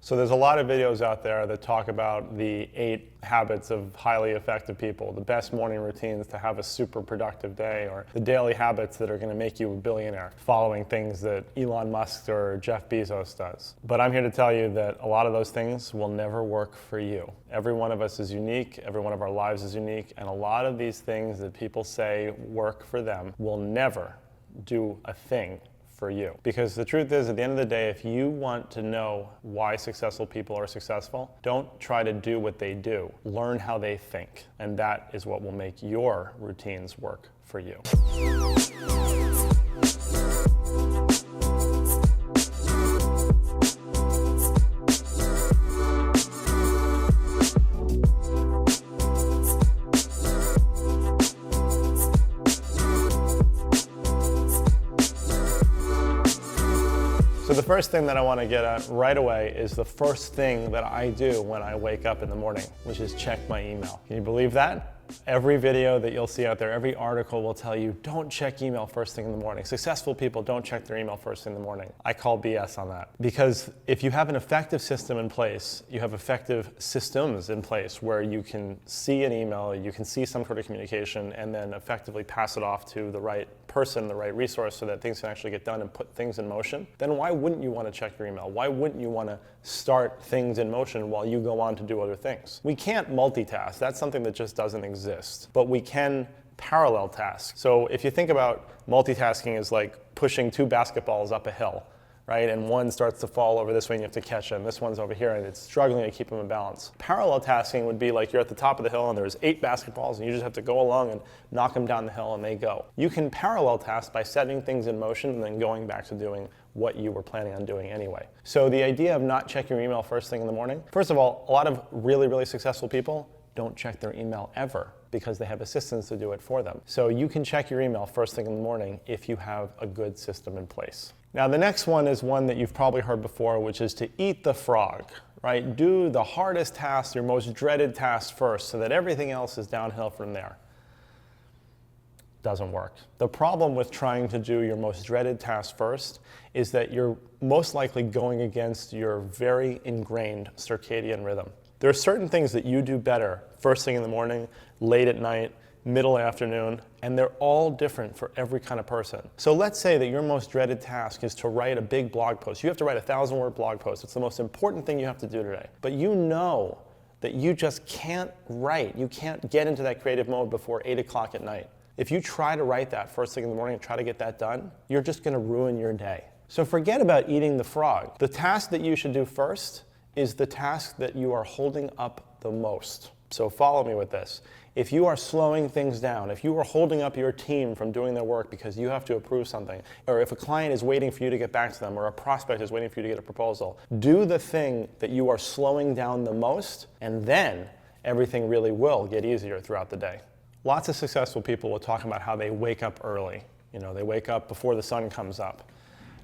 So there's a lot of videos out there that talk about the 8 habits of highly effective people, the best morning routines to have a super productive day, or the daily habits that are going to make you a billionaire, following things that Elon Musk or Jeff Bezos does. But I'm here to tell you that a lot of those things will never work for you. Every one of us is unique, every one of our lives is unique, and a lot of these things that people say work for them will never do a thing for you. Because the truth is, at the end of the day, if you want to know why successful people are successful, don't try to do what they do. Learn how they think. And that is what will make your routines work for you. So the first thing that I want to get at right away is the first thing that I do when I wake up in the morning, which is check my email. Can you believe that? Every video that you'll see out there, every article will tell you, don't check email first thing in the morning. Successful people don't check their email first thing in the morning. I call BS on that. Because if you have an effective system in place, you have effective systems in place where you can see an email, you can see some sort of communication, and then effectively pass it off to the right person, the right resource, so that things can actually get done and put things in motion, then why wouldn't you want to check your email? Why wouldn't you want to start things in motion while you go on to do other things? We can't multitask. That's something that just doesn't exist. But we can parallel task. So if you think about multitasking as like pushing 2 basketballs up a hill, right? And one starts to fall over this way and you have to catch it, and this one's over here and it's struggling to keep them in balance. Parallel tasking would be like you're at the top of the hill and there's 8 basketballs and you just have to go along and knock them down the hill and they go. You can parallel task by setting things in motion and then going back to doing what you were planning on doing anyway. So the idea of not checking your email first thing in the morning, first of all, a lot of really successful people don't check their email ever because they have assistants to do it for them. So you can check your email first thing in the morning if you have a good system in place. Now the next one is one that you've probably heard before, which is to eat the frog, right? Do the hardest task, your most dreaded task first, so that everything else is downhill from there. Doesn't work. The problem with trying to do your most dreaded task first is that you're most likely going against your very ingrained circadian rhythm. There are certain things that you do better first thing in the morning, late at night, middle afternoon, and they're all different for every kind of person. So let's say that your most dreaded task is to write a big blog post. You have to write a 1,000-word blog post. It's the most important thing you have to do today. But you know that you just can't write. You can't get into that creative mode before 8 o'clock at night. If you try to write that first thing in the morning and try to get that done, you're just going to ruin your day. So forget about eating the frog. The task that you should do first is the task that you are holding up the most. So follow me with this. If you are slowing things down, if you are holding up your team from doing their work because you have to approve something, or if a client is waiting for you to get back to them, or a prospect is waiting for you to get a proposal, do the thing that you are slowing down the most, and then everything really will get easier throughout the day. Lots of successful people will talk about how they wake up early. You know, they wake up before the sun comes up.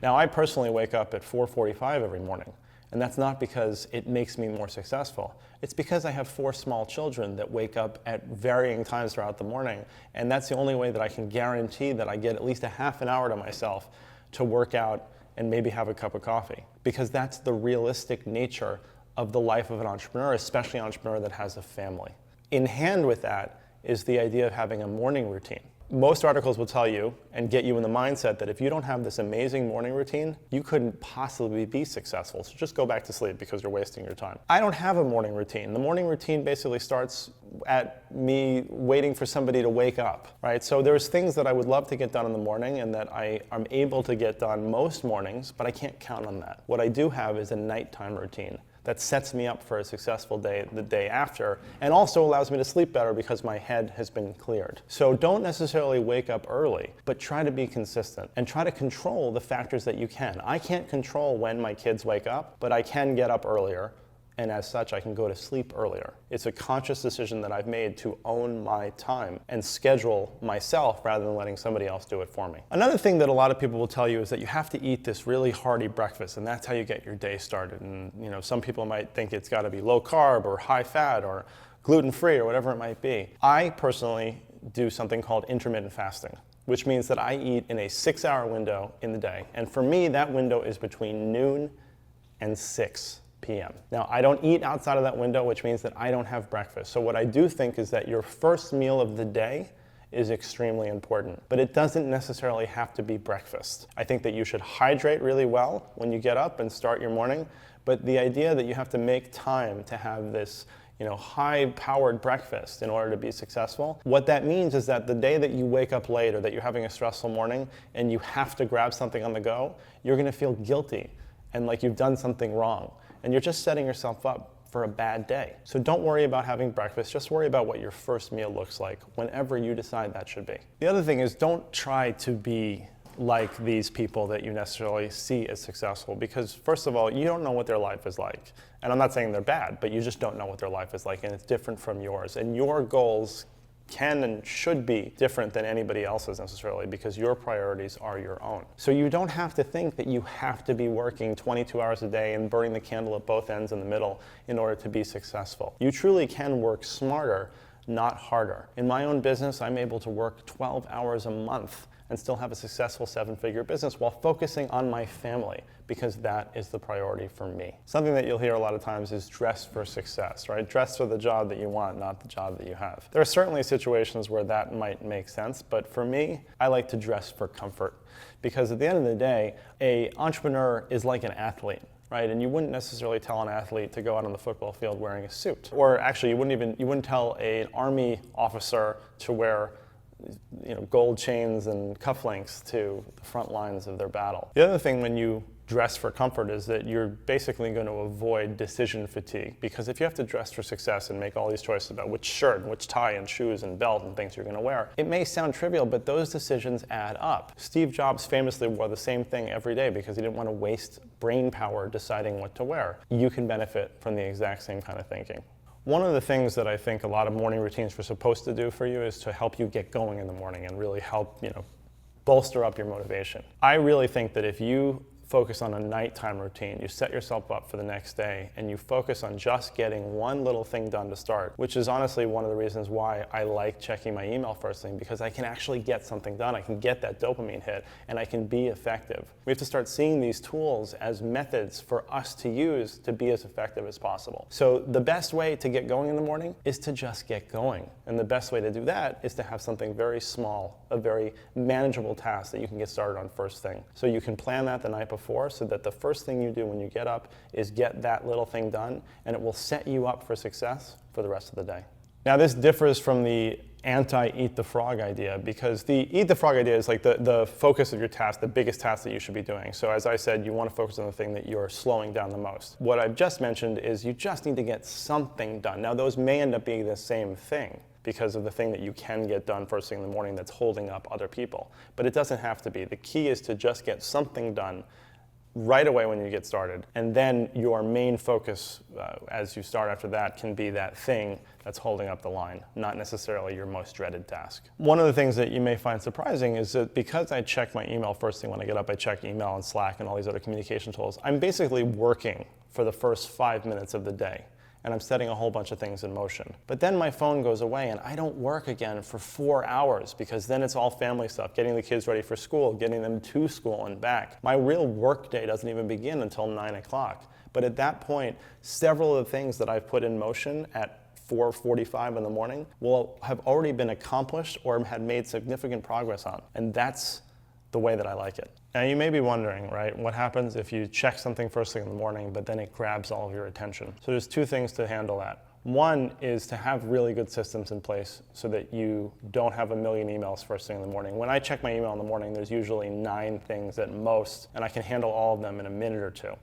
Now, I personally wake up at 4:45 every morning. And that's not because it makes me more successful. It's because I have 4 small children that wake up at varying times throughout the morning. And that's the only way that I can guarantee that I get at least a half an hour to myself to work out and maybe have a cup of coffee. Because that's the realistic nature of the life of an entrepreneur, especially an entrepreneur that has a family. In hand with that is the idea of having a morning routine. Most articles will tell you and get you in the mindset that if you don't have this amazing morning routine, you couldn't possibly be successful. So just go back to sleep because you're wasting your time. I don't have a morning routine. The morning routine basically starts at me waiting for somebody to wake up, right? So there's things that I would love to get done in the morning and that I am able to get done most mornings, but I can't count on that. What I do have is a nighttime routine that sets me up for a successful day the day after, and also allows me to sleep better because my head has been cleared. So don't necessarily wake up early, but try to be consistent and try to control the factors that you can. I can't control when my kids wake up, but I can get up earlier, and as such, I can go to sleep earlier. It's a conscious decision that I've made to own my time and schedule myself rather than letting somebody else do it for me. Another thing that a lot of people will tell you is that you have to eat this really hearty breakfast, and that's how you get your day started. And you know, some people might think it's got to be low carb or high fat or gluten-free or whatever it might be. I personally do something called intermittent fasting, which means that I eat in a 6-hour window in the day. And for me, that window is between noon and 6. p.m. Now, I don't eat outside of that window, which means that I don't have breakfast. So what I do think is that your first meal of the day is extremely important, but it doesn't necessarily have to be breakfast. I think that you should hydrate really well when you get up and start your morning, but the idea that you have to make time to have this high-powered breakfast in order to be successful. What that means is that the day that you wake up late or that you're having a stressful morning and you have to grab something on the go, you're gonna feel guilty and like you've done something wrong. And you're just setting yourself up for a bad day. So don't worry about having breakfast, just worry about what your first meal looks like whenever you decide that should be. The other thing is don't try to be like these people that you necessarily see as successful, because first of all, you don't know what their life is like. And I'm not saying they're bad, but you just don't know what their life is like, and it's different from yours. And your goals can and should be different than anybody else's necessarily, because your priorities are your own. So you don't have to think that you have to be working 22 hours a day and burning the candle at both ends in the middle in order to be successful. You truly can work smarter, not harder. In my own business, I'm able to work 12 hours a month and still have a successful 7-figure business while focusing on my family, because that is the priority for me. Something that you'll hear a lot of times is dress for success, right? Dress for the job that you want, not the job that you have. There are certainly situations where that might make sense, but for me, I like to dress for comfort, because at the end of the day, an entrepreneur is like an athlete. Right? And you wouldn't necessarily tell an athlete to go out on the football field wearing a suit. Or actually, you wouldn't tell an army officer to wear gold chains and cufflinks to the front lines of their battle. The other thing when you dress for comfort is that you're basically going to avoid decision fatigue, because if you have to dress for success and make all these choices about which shirt and which tie and shoes and belt and things you're going to wear, it may sound trivial, but those decisions add up. Steve Jobs famously wore the same thing every day because he didn't want to waste brain power deciding what to wear. You can benefit from the exact same kind of thinking. One of the things that I think a lot of morning routines are supposed to do for you is to help you get going in the morning and really help, bolster up your motivation. I really think that if you focus on a nighttime routine, you set yourself up for the next day, and you focus on just getting one little thing done to start, which is honestly one of the reasons why I like checking my email first thing, because I can actually get something done. I can get that dopamine hit, and I can be effective. We have to start seeing these tools as methods for us to use to be as effective as possible. So the best way to get going in the morning is to just get going. And the best way to do that is to have something very small, a very manageable task that you can get started on first thing. So you can plan that the night before, so that the first thing you do when you get up is get that little thing done, and it will set you up for success for the rest of the day. Now, this differs from the anti-eat the frog idea, because the eat the frog idea is like the focus of your task, the biggest task that you should be doing. So as I said, you want to focus on the thing that you're slowing down the most. What I've just mentioned is you just need to get something done. Now, those may end up being the same thing, because of the thing that you can get done first thing in the morning that's holding up other people. But it doesn't have to be. The key is to just get something done right away when you get started. And then your main focus as you start after that can be that thing that's holding up the line, not necessarily your most dreaded task. One of the things that you may find surprising is that because I check my email first thing when I get up, I check email and Slack and all these other communication tools, I'm basically working for the first 5 minutes of the day. And I'm setting a whole bunch of things in motion. But then my phone goes away and I don't work again for 4 hours, because then it's all family stuff, getting the kids ready for school, getting them to school and back. My real work day doesn't even begin until 9 o'clock. But at that point, several of the things that I've put in motion at 4:45 in the morning will have already been accomplished or had made significant progress on. And that's the way that I like it. Now you may be wondering, right, what happens if you check something first thing in the morning, but then it grabs all of your attention? So there's two things to handle that. One is to have really good systems in place so that you don't have a million emails first thing in the morning. When I check my email in the morning, there's usually 9 things at most, and I can handle all of them in a minute or two.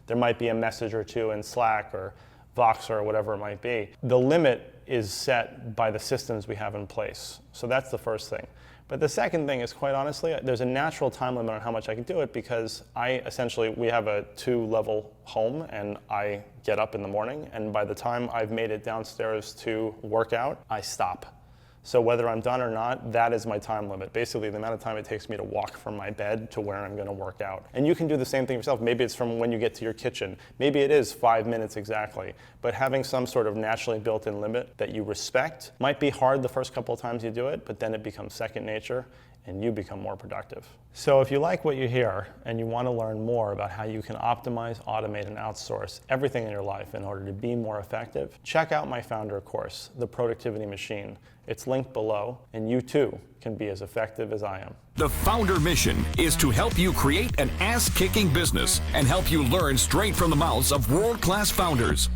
There might be a message or two in Slack or Voxer or whatever it might be. The limit is set by the systems we have in place. So that's the first thing. But the second thing is, quite honestly, there's a natural time limit on how much I can do it, because we have a 2-level home, and I get up in the morning, and by the time I've made it downstairs to work out, I stop. So whether I'm done or not, that is my time limit. Basically, the amount of time it takes me to walk from my bed to where I'm going to work out. And you can do the same thing yourself. Maybe it's from when you get to your kitchen. Maybe it is 5 minutes exactly. But having some sort of naturally built-in limit that you respect might be hard the first couple of times you do it, but then it becomes second nature, and you become more productive. So if you like what you hear and you want to learn more about how you can optimize, automate, and outsource everything in your life in order to be more effective, check out my Foundr course, The Productivity Machine. It's linked below, and you too can be as effective as I am. The Foundr mission is to help you create an ass-kicking business and help you learn straight from the mouths of world-class founders.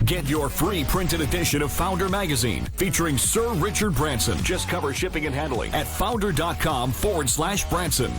Get your free printed edition of Foundr magazine featuring Sir Richard Branson. Just cover shipping and handling at foundr.com/Branson.